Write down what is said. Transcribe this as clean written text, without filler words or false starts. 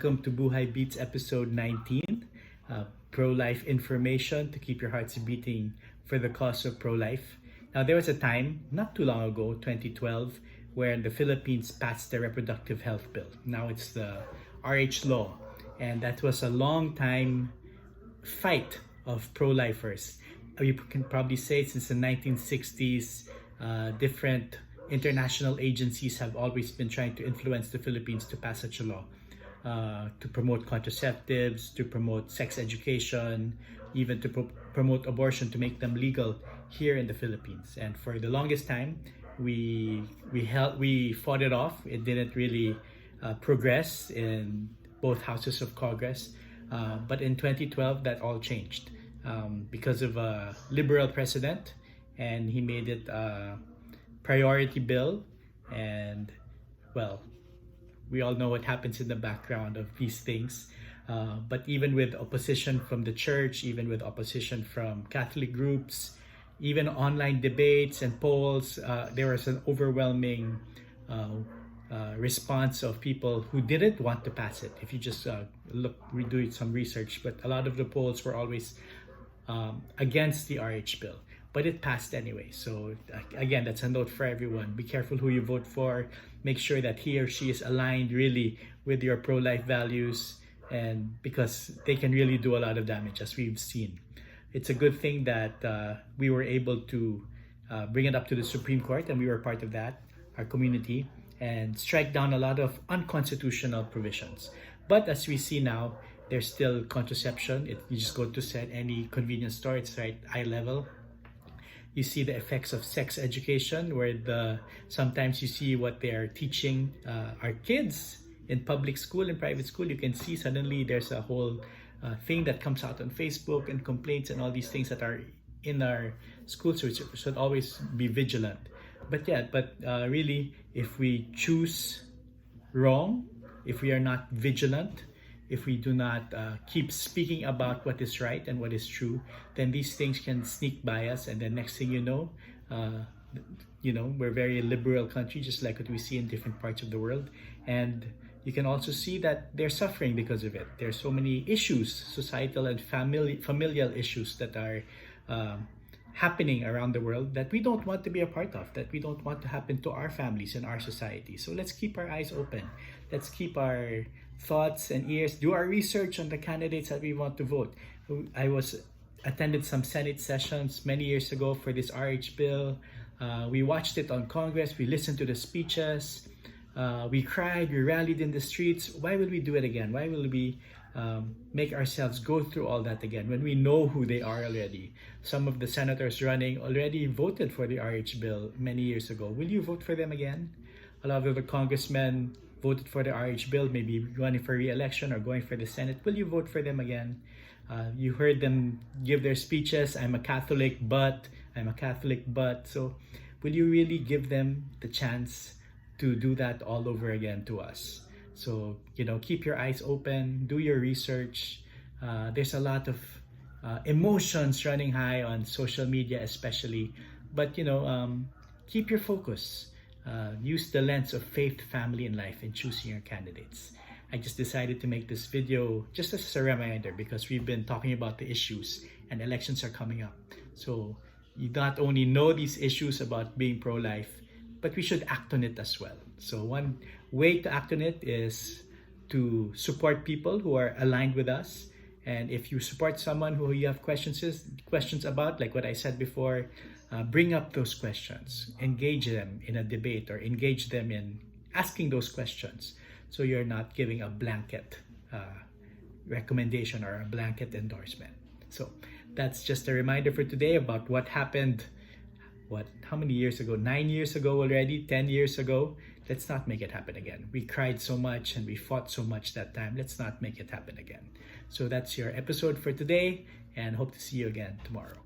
Welcome to Buhay Beats episode 19, pro-life information to keep your hearts beating for the cause of pro-life. Now, there was a time, not too long ago, 2012, where the Philippines passed the reproductive health bill. Now it's the RH law, and that was a long time fight of pro-lifers. You can probably say since the 1960s, different international agencies have always been trying to influence the Philippines to pass such a law. To promote contraceptives, to promote sex education, even to promote abortion, to make them legal here in the Philippines. And for the longest time, we fought it off. It didn't really progress in both houses of Congress. But in 2012, that all changed because of a liberal president, and he made it a priority bill. And well, we all know what happens in the background of these things. But even with opposition from the church, even with opposition from Catholic groups, even online debates and polls, there was an overwhelming response of people who didn't want to pass it. If you just we do some research, but a lot of the polls were always against the RH bill. But it passed anyway. So again, that's a note for everyone. Be careful who you vote for. Make sure that he or she is aligned really with your pro-life values, and because they can really do a lot of damage, as we've seen. It's a good thing that we were able to bring it up to the Supreme Court, and we were part of that, our community, and strike down a lot of unconstitutional provisions. But as we see now, there's still contraception. You just go to any convenience store, it's right eye level. You see the effects of sex education, where sometimes you see what they are teaching our kids in public school and private school. You can see suddenly there's a whole thing that comes out on Facebook and complaints and all these things that are in our schools, so we should always be vigilant. But really, if we choose wrong, if we are not vigilant, if we do not keep speaking about what is right and what is true, then these things can sneak by us, and then next thing you know, we're a very liberal country, just like what we see in different parts of the world. And you can also see that they're suffering because of it. There's so many issues, societal and familial issues that are happening around the world that we don't want to be a part of, that we don't want to happen to our families and our society. So let's keep our eyes open. Let's keep our thoughts and ears, do our research on the candidates that we want to vote. I attended some Senate sessions many years ago for this RH bill. We watched it on Congress. We listened to the speeches. We cried. We rallied in the streets. Why will we do it again? Why will we make ourselves go through all that again when we know who they are already? Some of the senators running already voted for the RH bill many years ago. Will you vote for them again? A lot of the congressmen voted for the RH bill, maybe running for re-election or going for the Senate. Will you vote for them again? You heard them give their speeches, I'm a Catholic, but. So will you really give them the chance to do that all over again to us? So, keep your eyes open, do your research. There's a lot of emotions running high on social media especially, but keep your focus. Use the lens of faith, family, and life in choosing your candidates. I just decided to make this video just as a reminder, because we've been talking about the issues and elections are coming up. So you not only know these issues about being pro-life, but we should act on it as well. So one way to act on it is to support people who are aligned with us. And if you support someone who you have questions about, like what I said before, bring up those questions, engage them in a debate, or engage them in asking those questions, so you're not giving a blanket recommendation or a blanket endorsement. So that's just a reminder for today about what happened, how many years ago? 9 years ago already, 10 years ago. Let's not make it happen again. We cried so much and we fought so much that time. Let's not make it happen again. So that's your episode for today, and hope to see you again tomorrow.